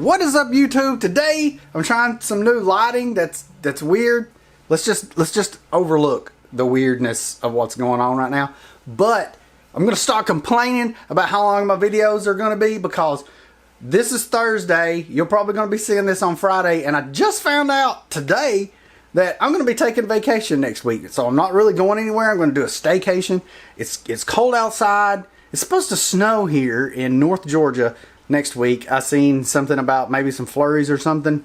What is up, YouTube? Today I'm trying some new lighting that's weird. Let's just overlook the weirdness of what's going on right now. But I'm gonna start complaining about how long my videos are gonna be because this is Thursday. You're probably gonna be seeing this on Friday, and I just found out today that I'm gonna be taking vacation next week. So I'm not really going anywhere. I'm gonna do a staycation. It's cold outside. It's supposed to snow here in North Georgia next week. I seen something about maybe some flurries or something.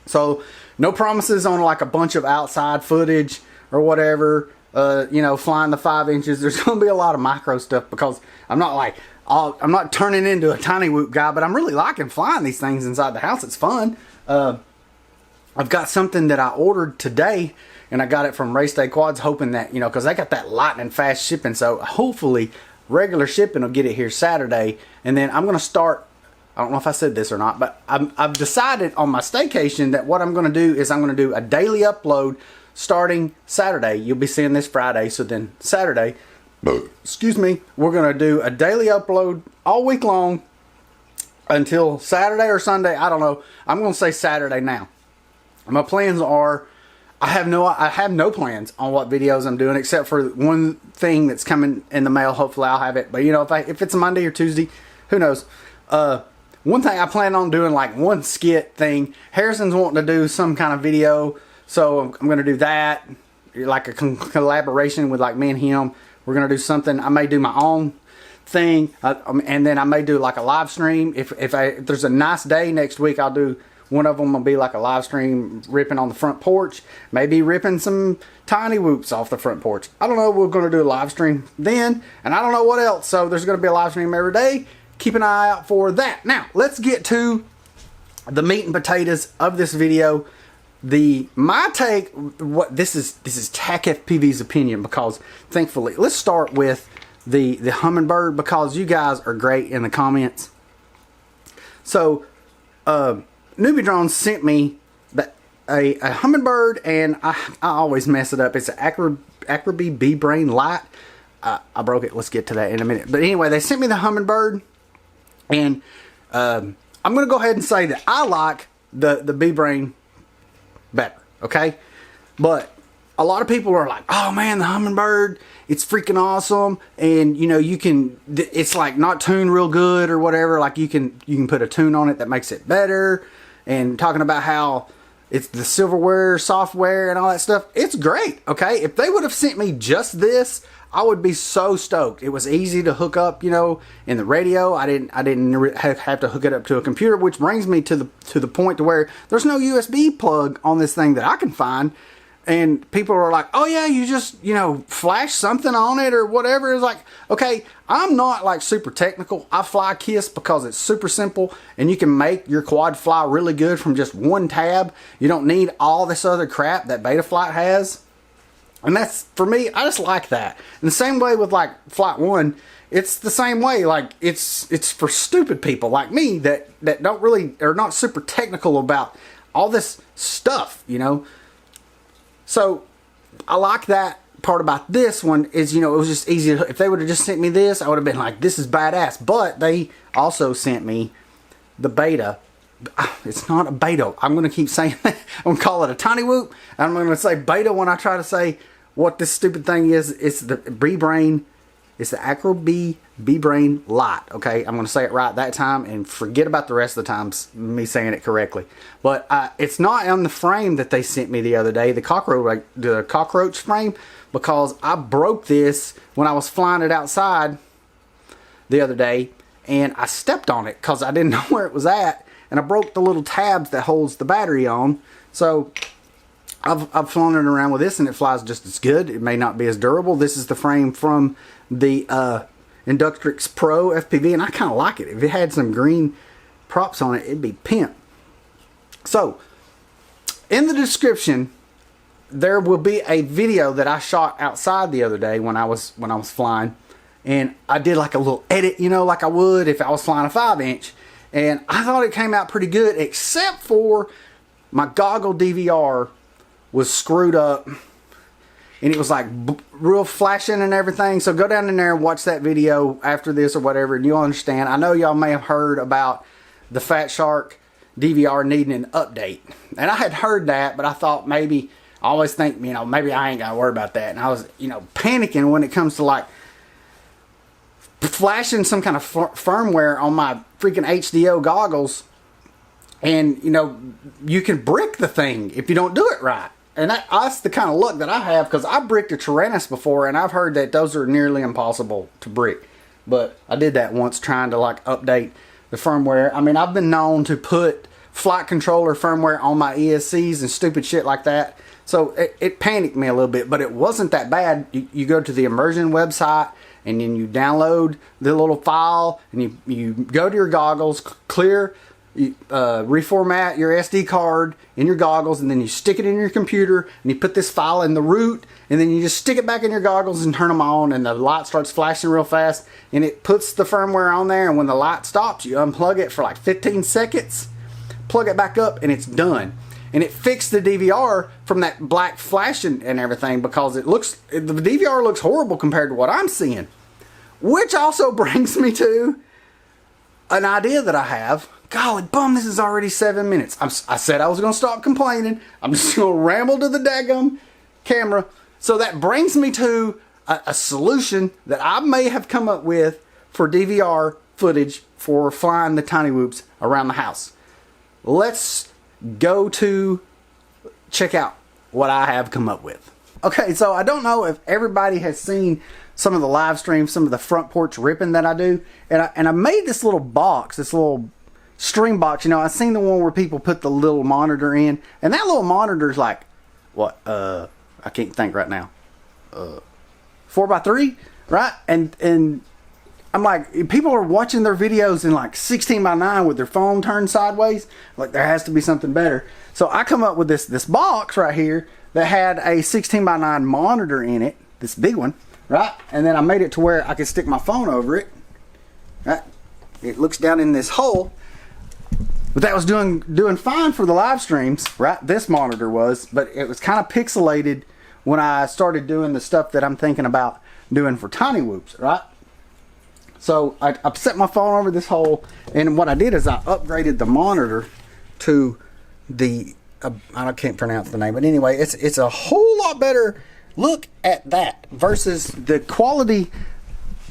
So no promises on like a bunch of outside footage or whatever. You know, flying the 5 inches. There's gonna be a lot of micro stuff because I'm not turning into a tiny whoop guy, but I'm really liking flying these things inside the house. It's fun. I've got something that I ordered today, and I got it from Race Day Quads, hoping that, you know, because they got that lightning fast shipping, so hopefully regular shipping will get it here Saturday. And then I'm gonna start, I don't know if I said this or not, but I've decided on my staycation that what I'm gonna do is I'm gonna do a daily upload starting Saturday. You'll be seeing this Friday, so then Saturday, excuse me, we're gonna do a daily upload all week long until Saturday or Sunday. I don't know. I'm gonna say Saturday now. My plans are, I have no plans on what videos I'm doing except for one thing that's coming in the mail. Hopefully I'll have it. But you know, if it's a Monday or Tuesday, who knows? One thing I plan on doing, like one skit thing. Harrison's wanting to do some kind of video, so I'm going to do that, like a collaboration with like me and him. We're going to do something. I may do my own thing, and then I may do like a live stream. If there's a nice day next week, I'll do. One of them will be like a live stream ripping on the front porch. Maybe ripping some tiny whoops off the front porch. I don't know. We're going to do a live stream then. And I don't know what else. So there's going to be a live stream every day. Keep an eye out for that. Now, let's get to the meat and potatoes of this video. My take, this is Tac FPV's opinion, because thankfully, let's start with the Hummingbird, because you guys are great in the comments. So, Newbie Drones sent me a Hummingbird, and I always mess it up. It's an Axii Beebrain lite. I broke it. Let's get to that in a minute. But anyway, they sent me the Hummingbird, and I'm going to go ahead and say that I like the Beebrain better, okay? But a lot of people are like, oh man, the Hummingbird, it's freaking awesome, and you know, it's like not tuned real good or whatever. Like you can put a tune on it that makes it better. And talking about how it's the silverware, software, and all that stuff. It's great, okay? If they would have sent me just this, I would be so stoked. It was easy to hook up, you know, in the radio. I didn't have to hook it up to a computer, which brings me to the point to where there's no USB plug on this thing that I can find. And people are like, oh yeah, you just, you know, flash something on it or whatever. It's like, okay, I'm not like super technical. I fly KISS because it's super simple, and you can make your quad fly really good from just one tab. You don't need all this other crap that Betaflight has. And that's, for me, I just like that. And the same way with like Flight 1, it's the same way. Like it's for stupid people like me that don't really, are not super technical about all this stuff, you know. So I like that part about this one is, you know, it was just easy. If they would have just sent me this, I would have been like, this is badass. But they also sent me the beta. It's not a beta. I'm going to keep saying that. I'm going to call it a tiny whoop. I'm going to say beta when I try to say what this stupid thing is. It's the Beebrain. It's the Axii Beebrain lite. Okay, I'm going to say it right that time and forget about the rest of the times me saying it correctly. But it's not on the frame that they sent me the other day, the cockroach frame, because I broke this when I was flying it outside the other day, and I stepped on it because I didn't know where it was at, and I broke the little tabs that holds the battery on. So I've flown it around with this, and it flies just as good. It may not be as durable. This is the frame from the Inductrix Pro FPV, and I kind of like it. If it had some green props on it, it'd be pimp. So in the description there will be a video that I shot outside the other day when I was flying, and I did like a little edit, you know, like I would if I was flying a 5-inch, and I thought it came out pretty good, except for my goggle DVR was screwed up, and it was like real flashing and everything. So go down in there and watch that video after this or whatever, and you'll understand. I know y'all may have heard about the Fat Shark DVR needing an update. And I had heard that, but I thought maybe, I always think, you know, maybe I ain't got to worry about that. And I was, you know, panicking when it comes to like flashing some kind of firmware on my freaking HDO goggles. And, you know, you can brick the thing if you don't do it right. And that's the kind of luck that I have, because I bricked a Tyrannus before, and I've heard that those are nearly impossible to brick. But I did that once trying to like update the firmware. I mean, I've been known to put flight controller firmware on my ESCs and stupid shit like that. So it panicked me a little bit, but it wasn't that bad. You go to the Immersion website, and then you download the little file, and you go to your goggles, clear, reformat your SD card in your goggles, and then you stick it in your computer, and you put this file in the root, and then you just stick it back in your goggles and turn them on, and the light starts flashing real fast, and it puts the firmware on there, and when the light stops, you unplug it for like 15 seconds, plug it back up, and it's done. And it fixed the DVR from that black flashing and everything, because the DVR looks horrible compared to what I'm seeing. Which also brings me to an idea that I have. Golly bum, this is already 7 minutes. I said I was going to stop complaining. I'm just going to ramble to the daggum camera. So that brings me to a solution that I may have come up with for DVR footage for flying the tiny whoops around the house. Let's go to check out what I have come up with. Okay, so I don't know if everybody has seen some of the live streams, some of the front porch ripping that I do. And I made this little box, this little stream box. You know, I've seen the one where people put the little monitor in, and that little monitor is like, what, I can't think right now, 4x3, right? And I'm like, people are watching their videos in like 16:9 with their phone turned sideways. Like, there has to be something better. So I come up with this box right here that had a 16:9 monitor in it, this big one, right? And then I made it to where I could stick my phone over it, right? It looks down in this hole. But that was doing fine for the live streams, right? This monitor was, but it was kind of pixelated when I started doing the stuff that I'm thinking about doing for tiny whoops, right? So I set my phone over this hole, and what I did is I upgraded the monitor to the I can't pronounce the name, but anyway, it's a whole lot better. Look at that versus the quality.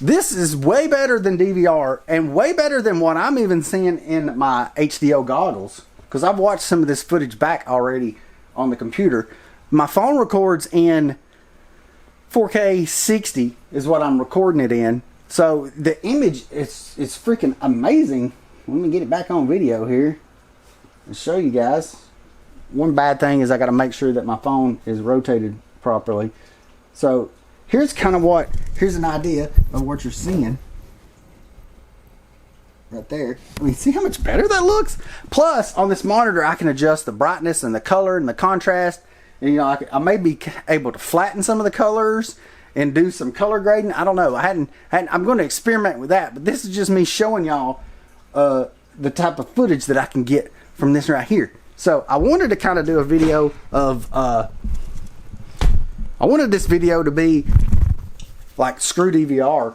This is way better than DVR, and way better than what I'm even seeing in my HDO goggles, because I've watched some of this footage back already on the computer. My phone records in 4K 60 is what I'm recording it in. So the image is freaking amazing. Let me get it back on video here and show you guys. One bad thing is I got to make sure that my phone is rotated properly. So here's an idea of what you're seeing right there. I mean, see how much better that looks? Plus, on this monitor, I can adjust the brightness and the color and the contrast. And, you know, I may be able to flatten some of the colors and do some color grading. I don't know. I'm going to experiment with that. But this is just me showing y'all the type of footage that I can get from this right here. So I wanted to kind of do a video of I wanted this video to be like screw DVR,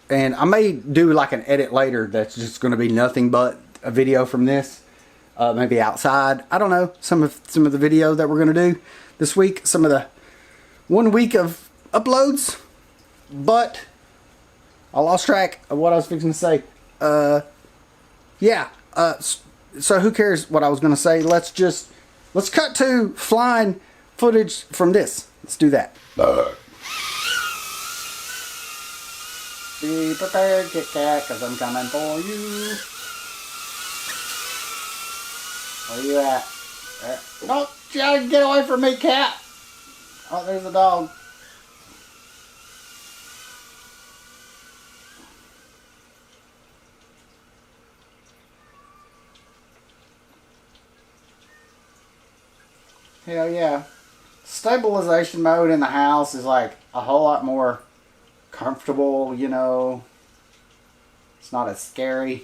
and I may do like an edit later that's just going to be nothing but a video from this, maybe outside. I don't know, some of the video that we're going to do this week, some of the 1 week of uploads. But I lost track of what I was fixing to say. Yeah, so who cares what I was going to say? Let's cut to flying footage from this. Let's do that. Be prepared, Kit Kat, because I'm coming for you. Where you at? Don't try to get away from me, cat. Oh, there's a dog. Hell yeah. Stabilization mode in the house is like a whole lot more comfortable, you know. It's not as scary.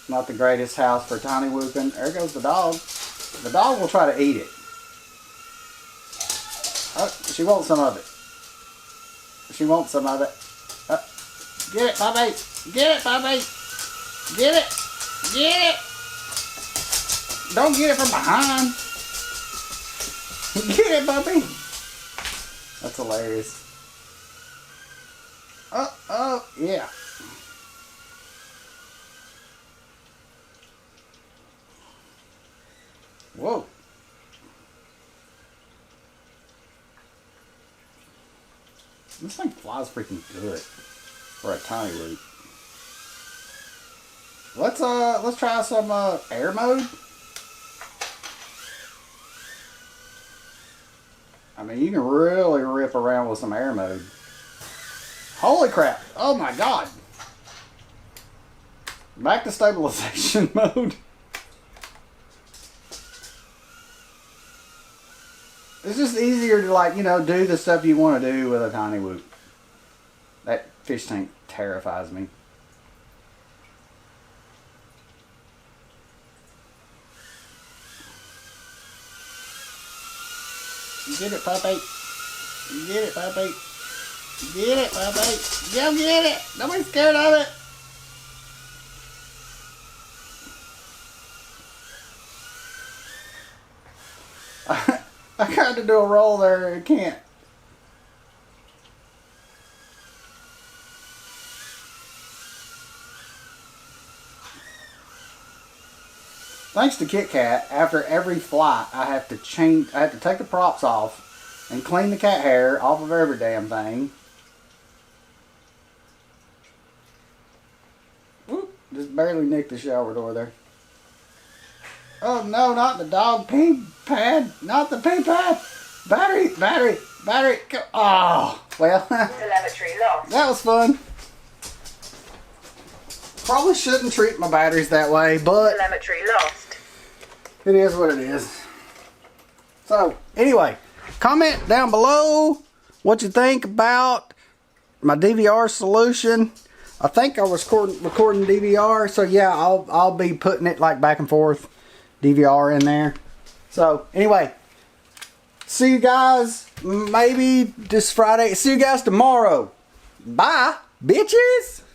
Not the greatest house for tiny whooping. There goes the dog. The dog will try to eat it. Oh, she wants some of it. She wants some of it. Get it, puppy. Get it, puppy. Get it. Get it. Don't get it from behind. Get it, puppy. That's hilarious. Oh, yeah. Whoa. This thing flies freaking good for a tiny loop. Let's try some air mode. I mean, you can really rip around with some air mode. Holy crap! Oh my god! Back to stabilization mode. It's just easier to, like, you know, do the stuff you want to do with a tiny whoop. That fish tank terrifies me. Get it, puppy. Get it, puppy. Get it, puppy. Go get it. Don't be scared of it. I tried to do a roll there. I can't. Thanks to Kit Kat, after every flight, I have to take the props off and clean the cat hair off of every damn thing. Whoop, just barely nicked the shower door there. Oh no, not the dog pee pad, not the pee pad. Battery. Oh, well, telemetry lost. That was fun. Probably shouldn't treat my batteries that way, but Telemetry lost. It is what it is. So, anyway, comment down below what you think about my DVR solution. I think I was recording DVR, so yeah, I'll be putting it like back and forth DVR in there. So, anyway, see you guys maybe this Friday. See you guys tomorrow. Bye, bitches.